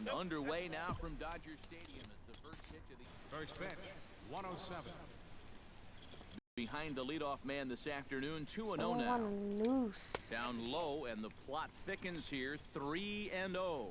And underway now from Dodger Stadium as the first pitch of the first pitch, 107. Behind the leadoff man this afternoon, 2-0 now. Down low, and the plot thickens here, 3-0.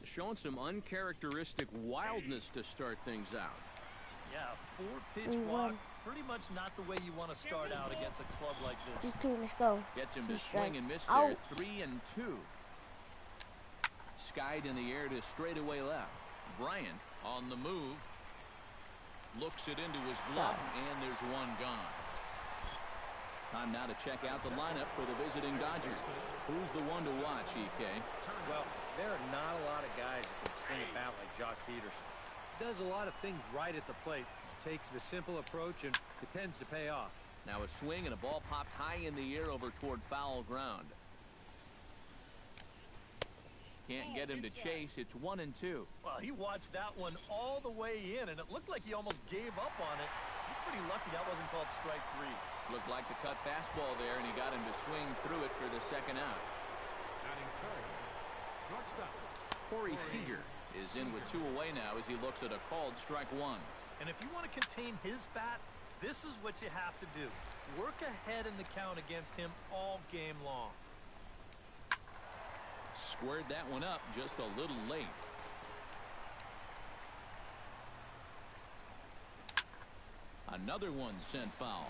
Showing some uncharacteristic wildness to start things out. Yeah, 4-pitch walk, pretty much not the way you want to start out against a club like this. Let's go. Gets him to swing and miss there, 3-2. Skied in the air to straightaway left. Bryant on the move. Looks it into his glove, and there's one gone. Time now to check out the lineup for the visiting Dodgers. Who's the one to watch, EK? Well, there are not a lot of guys that can sting a bat like Jock Peterson. Does a lot of things right at the plate. Takes the simple approach, and it tends to pay off. Now a swing and a ball popped high in the air over toward foul ground. Can't get him to chase. It's 1-2. Well, he watched that one all the way in, and it looked like he almost gave up on it. He's pretty lucky that wasn't called strike 3. Looked like the cut fastball there, and he got him to swing through it for the second out. Batting third, shortstop. Corey Seager is in with 2 away now as he looks at a called strike 1. And if you want to contain his bat, this is what you have to do. Work ahead in the count against him all game long. Squared that one up just a little late. Another one sent foul.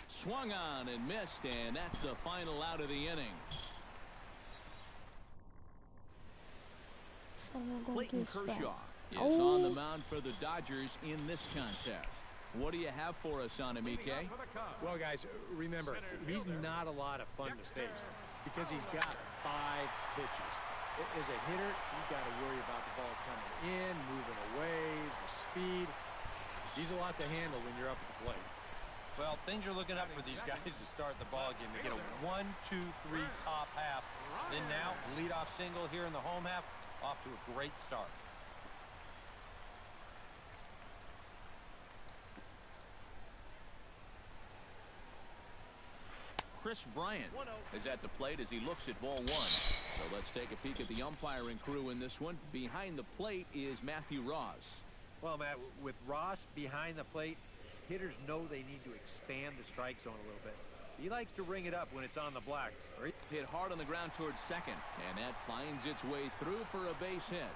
Swung on and missed, and that's the final out of the inning. Clayton Kershaw is on the mound for the Dodgers in this contest. What do you have for us on him, EK? Well, guys, remember, he's not a lot of fun to face because he's got 5 pitches. As a hitter, you've got to worry about the ball coming in, moving away, the speed. He's a lot to handle when you're up at the plate. Well, things are looking up for these guys to start the ball game. They get a 1-2-3 top half. Then now, leadoff single here in the home half, off to a great start. Chris Bryant is at the plate as he looks at ball 1. So let's take a peek at the umpiring crew in this one. Behind the plate is Matthew Ross. Well, Matt, with Ross behind the plate, hitters know they need to expand the strike zone a little bit. He likes to ring it up when it's on the black. Hit hard on the ground towards second, and that finds its way through for a base hit.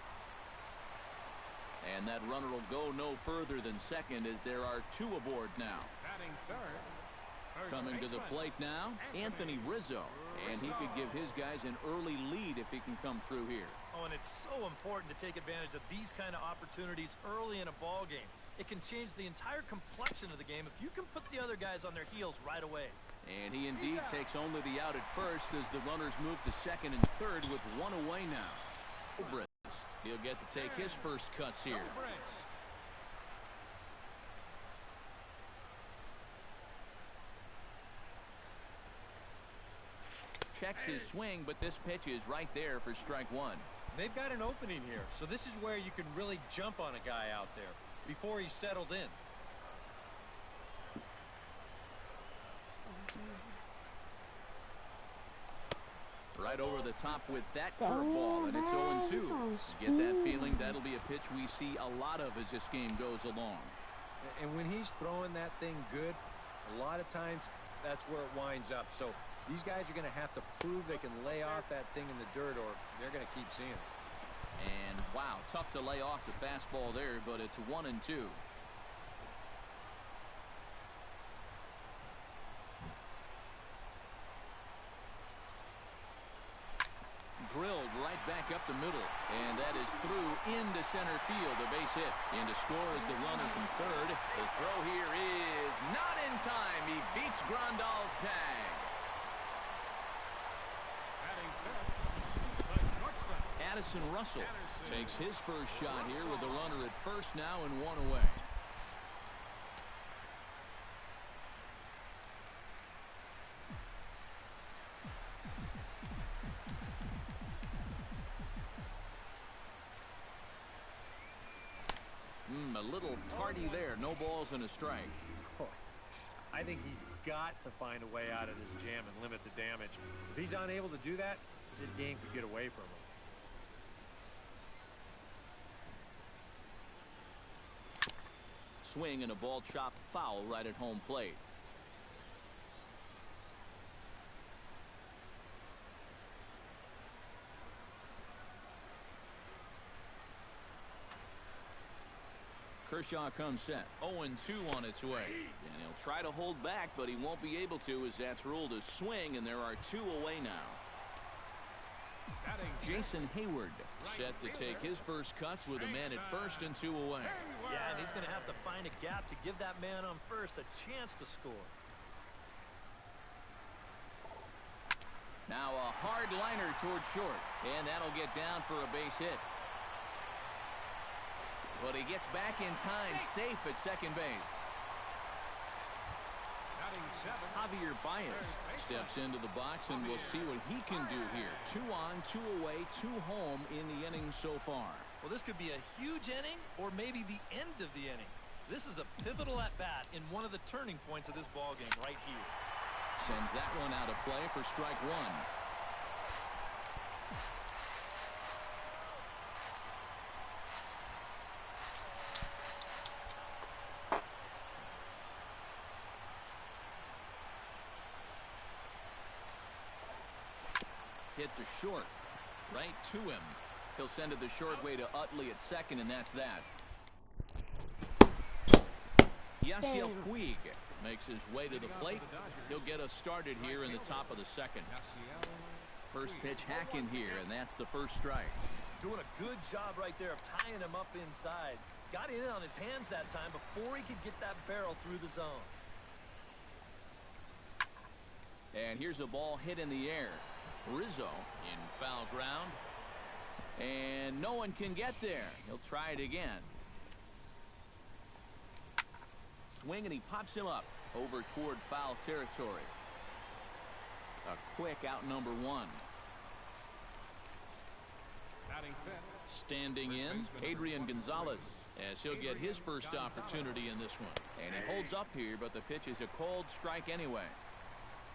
And that runner will go no further than second as there are 2 aboard now. Batting third. Coming to the plate now, Anthony Rizzo. And he could give his guys an early lead if he can come through here. Oh, and it's so important to take advantage of these kind of opportunities early in a ball game. It can change the entire complexion of the game if you can put the other guys on their heels right away. And he indeed takes only the out at first as the runners move to second and third with 1 away now. He'll get to take his first cuts here. Checks his swing, but this pitch is right there for strike 1. They've got an opening here, so this is where you can really jump on a guy out there before he's settled in. Right over the top with that curveball, and it's 0-2. Get that feeling that'll be a pitch we see a lot of as this game goes along. And when he's throwing that thing good, a lot of times that's where it winds up. So these guys are going to have to prove they can lay off that thing in the dirt, or they're going to keep seeing it. And wow, tough to lay off the fastball there, but it's 1-2. Drilled right back up the middle, and that is through into center field. A base hit. In to score is the runner from third. The throw here is not in time. He beats Grandal's tag. Addison Russell takes his first shot here with the runner at first now and 1 away. A little tardy there. No balls and a strike. I think he's got to find a way out of this jam and limit the damage. If he's unable to do that, this game could get away from him. Swing and a ball chopped foul right at home plate. Kershaw comes set. 0-2 on its way. And he'll try to hold back, but he won't be able to, as that's ruled a swing, and there are 2 away now. Jason Hayward set to take his first cuts with a man at first and 2 away. Yeah, and he's going to have to find a gap to give that man on first a chance to score. Now a hard liner towards short, and that'll get down for a base hit. But he gets back in time, safe at second base. Javier Baez steps into the box, and we'll see what he can do here. 2 on, 2 away, 2 home in the inning so far. Well, this could be a huge inning or maybe the end of the inning. This is a pivotal at-bat in one of the turning points of this ballgame right here. Sends that one out of play for strike 1. Hit to short, right to him. He'll send it the short way to Utley at second, and that's that. Yasiel Puig makes his way to the plate. He'll get us started here in the top of the second. First pitch hack in here, and that's the first strike. Doing a good job right there of tying him up inside. Got in on his hands that time before he could get that barrel through the zone. And here's a ball hit in the air. Rizzo in foul ground, and no one can get there. He'll try it again. Swing, and he pops him up over toward foul territory. A quick out number 1. Standing in, Adrian Gonzalez, as he'll get his first opportunity in this one. And he holds up here, but the pitch is a cold strike anyway.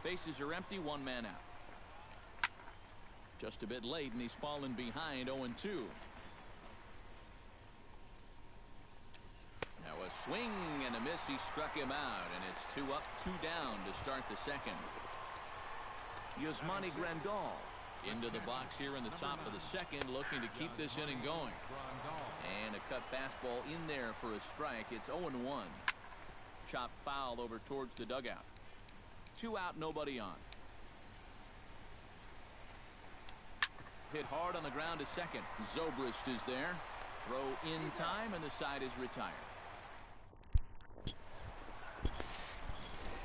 Bases are empty, 1 man out. Just a bit late, and he's fallen behind 0-2. Now a swing and a miss. He struck him out, and it's 2 up, 2 down to start the second. Yasmani Grandal into the box here in the top of the second, looking to keep this inning going. And a cut fastball in there for a strike. It's 0-1. Chopped foul over towards the dugout. 2 out, nobody on. Hit hard on the ground to second. Zobrist is there. Throw in time, and the side is retired.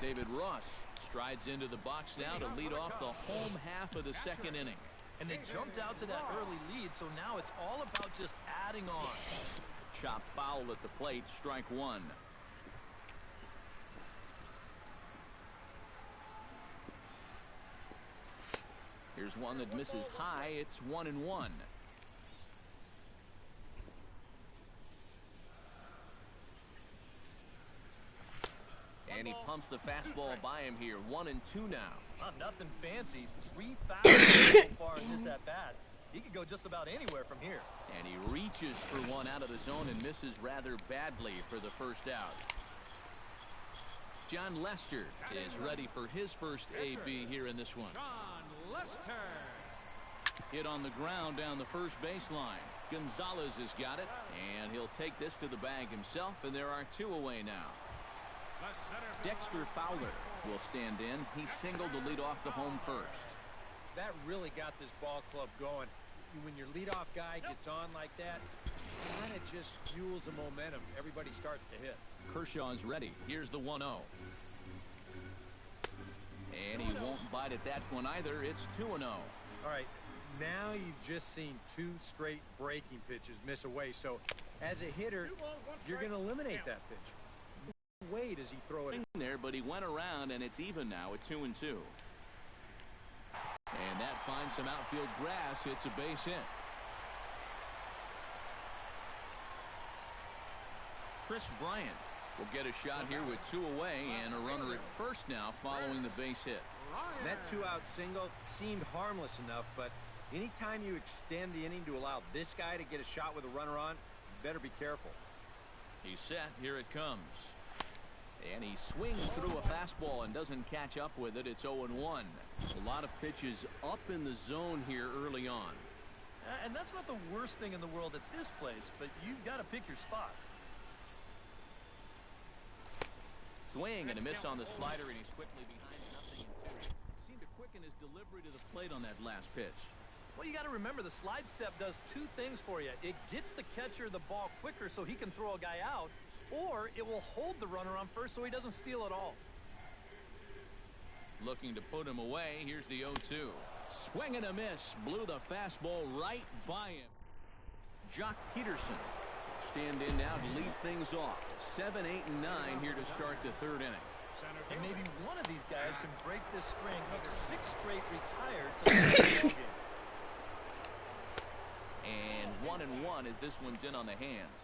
David Ross strides into the box now to lead off the home half of the second inning. And they jumped out to that early lead, so now it's all about just adding on. Chop foul at the plate, strike 1. Here's one that misses high. It's 1-1. And he pumps the fastball by him here. 1-2 now. Nothing fancy. 3 fouls so far in this at bat. He could go just about anywhere from here. And he reaches for one out of the zone and misses rather badly for the first out. John Lester is ready for his first AB here in this one. John Lester. Hit on the ground down the first baseline. Gonzalez has got it, and he'll take this to the bag himself, and there are 2 away now. Dexter Fowler will stand in. He singled to lead off the home first. That really got this ball club going. When your leadoff guy gets on like that, it kind of just fuels the momentum. Everybody starts to hit. Kershaw's ready. Here's the 1-0. And he won't bite at that one either. It's 2-0. All right, now you've just seen 2 straight breaking pitches miss away. So as a hitter, you're going to eliminate that pitch. Wait as he throw it in there, but he went around, and it's even now at 2-2. And that finds some outfield grass. It's a base hit. Chris Bryant We'll get a shot here with 2 away and a runner at first now following the base hit. That 2-out single seemed harmless enough, but anytime you extend the inning to allow this guy to get a shot with a runner on, you better be careful. He's set. Here it comes. And he swings through a fastball and doesn't catch up with it. It's 0-1. A lot of pitches up in the zone here early on. And that's not the worst thing in the world at this place, but you've got to pick your spots. Swing and a miss on the slider, and he's quickly behind 0-2. Seemed to quicken his delivery to the plate on that last pitch. Well, you got to remember the slide step does 2 things for you. It gets the catcher the ball quicker so he can throw a guy out, or it will hold the runner on first so he doesn't steal at all. Looking to put him away. Here's the 0-2. Swing and a miss. Blew the fastball right by him. Jock Peterson stand in now to lead things off. 7, 8, and 9 here to start the 3rd inning. And maybe one of these guys can break this string of 6 straight retired to start the ball game. And 1-1 as this one's in on the hands.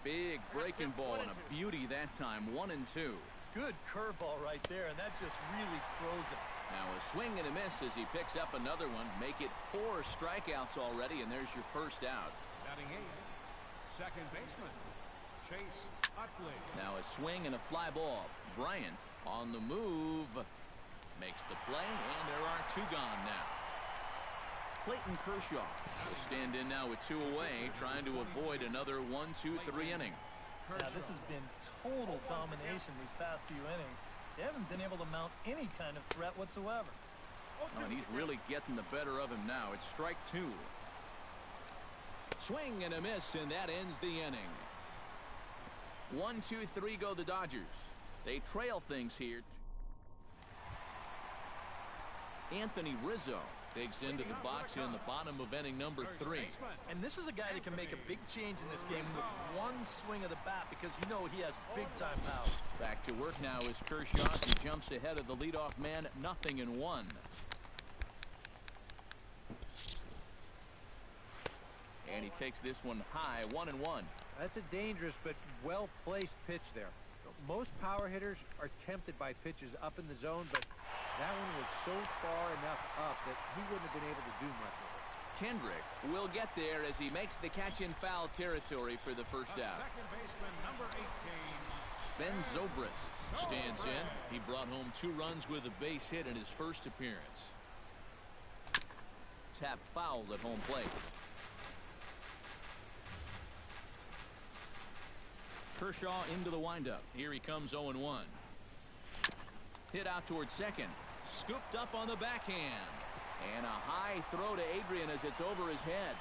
Big breaking ball and a beauty that time. 1-2. Good curveball right there, and that just really froze him. Now a swing and a miss as he picks up another one. Make it 4 strikeouts already, and there's your first out. Batting 8, second baseman, Chase Utley. Now a swing and a fly ball. Bryant on the move. Makes the play, and there are 2 gone now. Clayton Kershaw will stand in now with 2 away, trying to avoid another 1-2-3 inning. Now, this has been total domination these past few innings. They haven't been able to mount any kind of threat whatsoever. Oh, and he's really getting the better of him now. It's strike 2. Swing and a miss, and that ends the inning. 1-2-3 go the Dodgers. They trail things here. Anthony Rizzo digs into the box in the bottom of inning number 3. And this is a guy that can make a big change in this game with one swing of the bat because you know he has big-time power. Back to work now is Kershaw. He jumps ahead of the leadoff man, 0-1. And he takes this one high, 1-1. That's a dangerous but well-placed pitch there. Most power hitters are tempted by pitches up in the zone, but that one was so far enough up that he wouldn't have been able to do much with it. Kendrick will get there as he makes the catch in foul territory for the first out. Second baseman, number 18. Ben Zobrist stands in. He brought home 2 runs with a base hit in his first appearance. Tap fouled at home plate. Kershaw into the windup. Here he comes 0-1. Hit out towards second. Scooped up on the backhand. And a high throw to Adrian as it's over his head.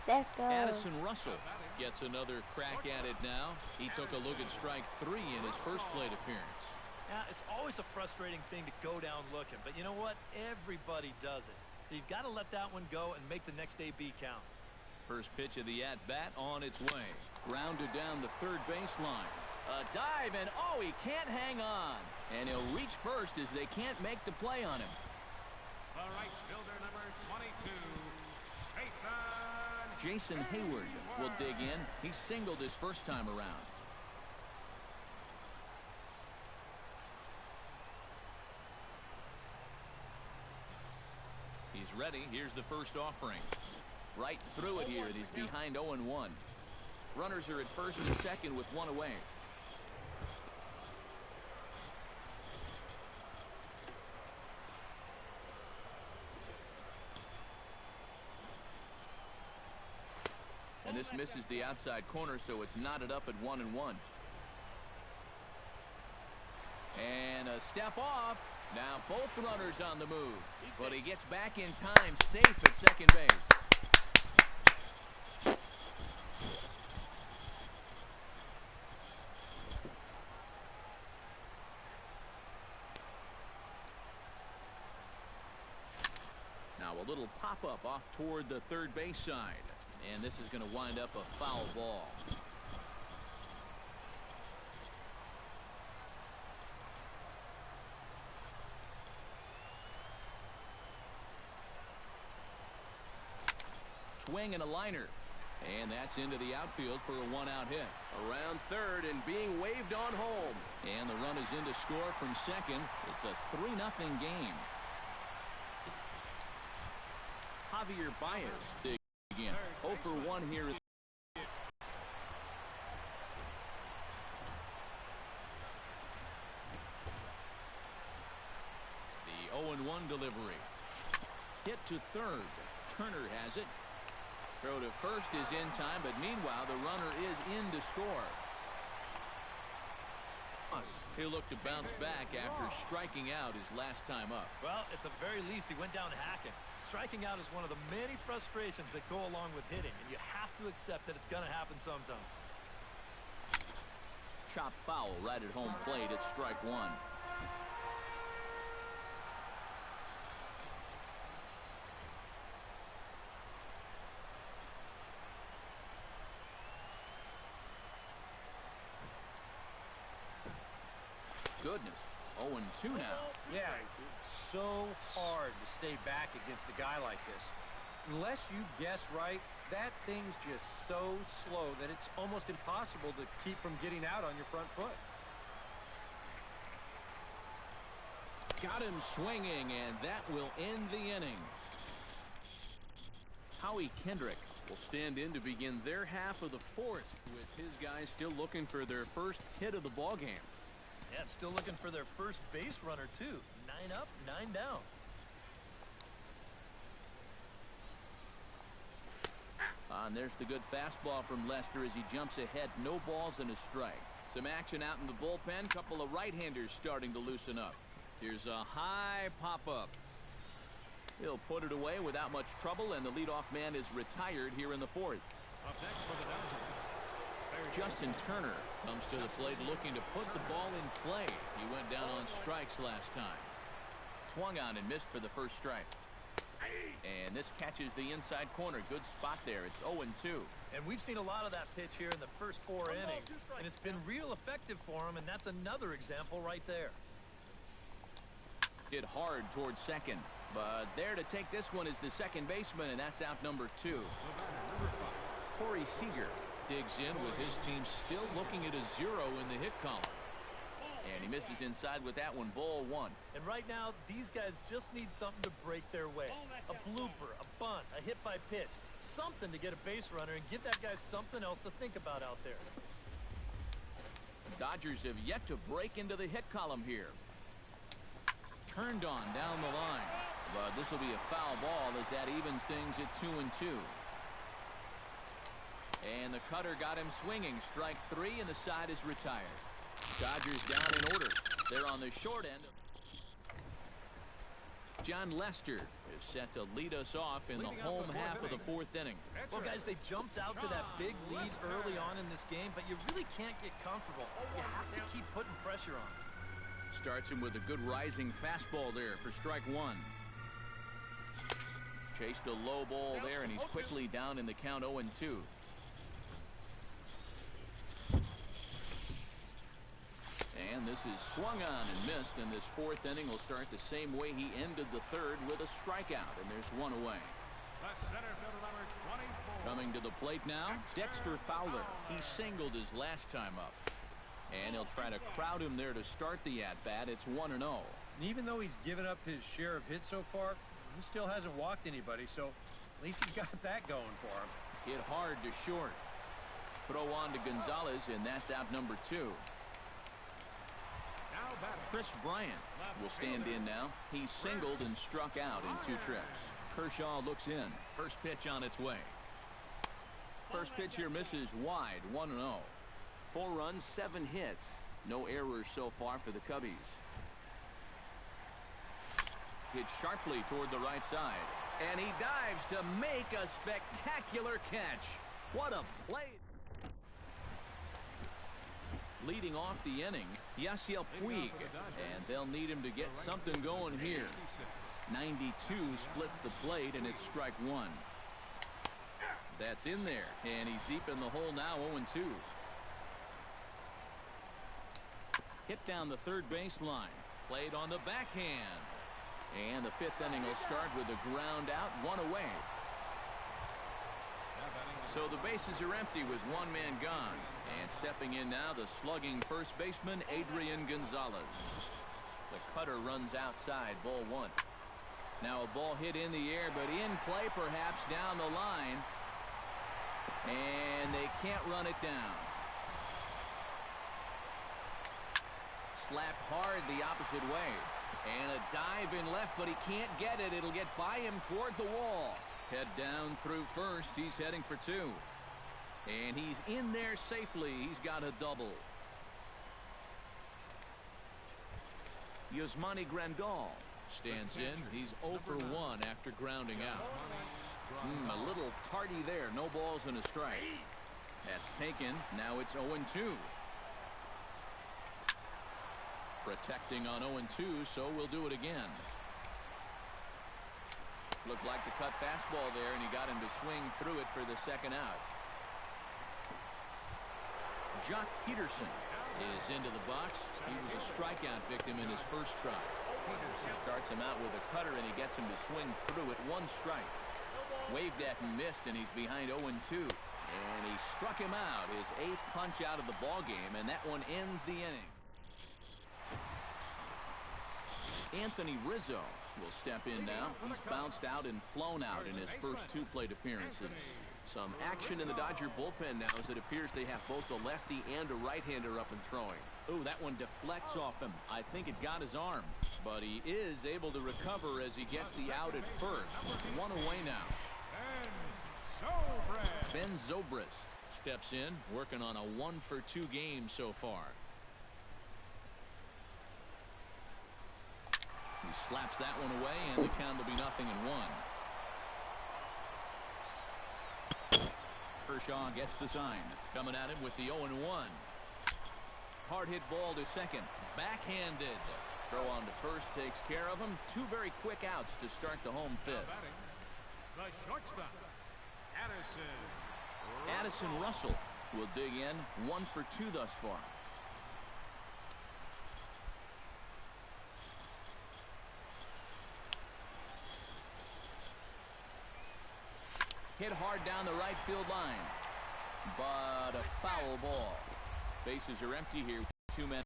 Let's go. Addison Russell gets another crack at it now. He took a look at strike 3 in his first plate appearance. Yeah, it's always a frustrating thing to go down looking, but you know what? Everybody does it. So you've got to let that one go and make the next AB count. First pitch of the at-bat on its way. Grounded down the third baseline. A dive, and oh, he can't hang on. And he'll reach first as they can't make the play on him. The right fielder, number 22, Jason Hayward will dig in. He singled his first time around. He's ready. Here's the first offering. Right through it here. He's behind 0-1. Runners are at first and second with 1 away. And this misses the outside corner, so it's knotted up at 1-1. And a step off. Now both runners on the move. But he gets back in time, safe at second base. Now a little pop-up off toward the third base side. And this is going to wind up a foul ball. swing and a liner. And that's into the outfield for a one-out hit. Around third and being waved on home. And the run is in to score from second. It's a 3-0 game. Javier Baez dig again. 0 for 1 here. The 0-1 delivery. Hit to third. Turner has it. Throw to first is in time, but meanwhile the runner is in to score. He'll look to bounce back after striking out his last time up. Well, at the very least, he went down hacking. Striking out is one of the many frustrations that go along with hitting, and you have to accept that it's going to happen sometimes. Chop foul right at home plate at strike one. Goodness, 0-2 now. Yeah, it's so hard to stay back against a guy like this. Unless you guess right, that thing's just so slow that it's almost impossible to keep from getting out on your front foot. Got him swinging, and that will end the inning. Howie Kendrick will stand in to begin their half of the fourth, with his guys still looking for their first hit of the ballgame. Yeah, still looking for their first base runner, too. 9 up, 9 down. And there's the good fastball from Lester as he jumps ahead. No balls and a strike. Some action out in the bullpen. Couple of right-handers starting to loosen up. Here's a high pop-up. He'll put it away without much trouble, and the leadoff man is retired here in the fourth. Up next for the Dodgers. Justin Turner comes to the plate looking to put the ball in play. He went down on strikes last time. Swung on and missed for the first strike. And this catches the inside corner. Good spot there. It's 0-2. And we've seen a lot of that pitch here in the first 4 innings. And it's been real effective for him, and that's another example right there. Hit hard towards second. But there to take this one is the second baseman, and that's out number 2. Corey Seager digs in with his team still looking at a 0 in the hit column. And he misses inside with that one. Ball 1. And right now, these guys just need something to break their way. A blooper, a bunt, a hit by pitch. Something to get a base runner and give that guy something else to think about out there. Dodgers have yet to break into the hit column here. Turned on down the line. But this will be a foul ball as that evens things at 2-2. And the cutter got him swinging. Strike 3, and the side is retired. Dodgers down in order. They're on the short end. John Lester is set to lead us off in the home half of the fourth inning. Well, guys, they jumped out to that big lead early on in this game, but you really can't get comfortable. You have to keep putting pressure on. Starts him with a good rising fastball there for strike 1. Chased a low ball there, and he's quickly down in the count 0-2. And this is swung on and missed, and this fourth inning will start the same way he ended the third, with a strikeout, and there's one away. The center fielder, number 24. Coming to the plate now, Dexter Fowler. He singled his last time up. And he'll try to crowd him there to start the at-bat. It's 1-0. And even though he's given up his share of hits so far, he still hasn't walked anybody, so at least he's got that going for him. Hit hard to short. Throw on to Gonzalez, and that's out number 2. Chris Bryant will stand in now. He singled and struck out in 2 trips. Kershaw looks in. First pitch on its way. First pitch here misses wide. 1-0. 4 runs, 7 hits. No errors so far for the Cubbies. Hit sharply toward the right side. And he dives to make a spectacular catch. What a play. Leading off the inning, Yasiel Puig, and they'll need him to get something going here. 92 splits the plate, and it's strike 1. That's in there, and he's deep in the hole now, 0-2. Hit down the third baseline, played on the backhand. And the 5th inning will start with a ground out, 1 away. So the bases are empty with one man gone. And stepping in now, the slugging first baseman, Adrian Gonzalez. The cutter runs outside, ball one. Now a ball hit in the air, but in play perhaps down the line. And they can't run it down. Slapped hard the opposite way. And a dive in left, but he can't get it. It'll get by him toward the wall. Head down through first. He's heading for two. And he's in there safely. He's got a double. Yasmani Grandal stands in. He's 0 for 1 after grounding out. A little tardy there. No balls and a strike. That's taken. Now it's 0-2. Protecting on 0-2, so we'll do it again. Looked like the cut fastball there, and he got him to swing through it for the second out. Jock Peterson is into the box. He was a strikeout victim in his first try. He starts him out with a cutter, and he gets him to swing through it. One strike. Waved at and missed, and he's behind 0-2. And he struck him out, his 8th punch out of the ball game, and that one ends the inning. Anthony Rizzo will step in now. He's bounced out and flown out in his first 2 plate appearances. Some action in the Dodger bullpen now as it appears they have both a lefty and a right-hander up and throwing. Ooh, that one deflects off him. I think it got his arm. But he is able to recover as he gets the out at first. One away now. Ben Zobrist steps in, working on a 1 for 2 game so far. He slaps that one away, and the count will be 0-1. Kershaw gets the sign. Coming at him with the 0-1. Hard hit ball to second. Backhanded. Throw on to first takes care of him. 2 very quick outs to start the home fifth. The shortstop, Addison Russell will dig in. 1 for 2 thus far. Hit hard down the right field line. But a foul ball. Bases are empty here. 2 men.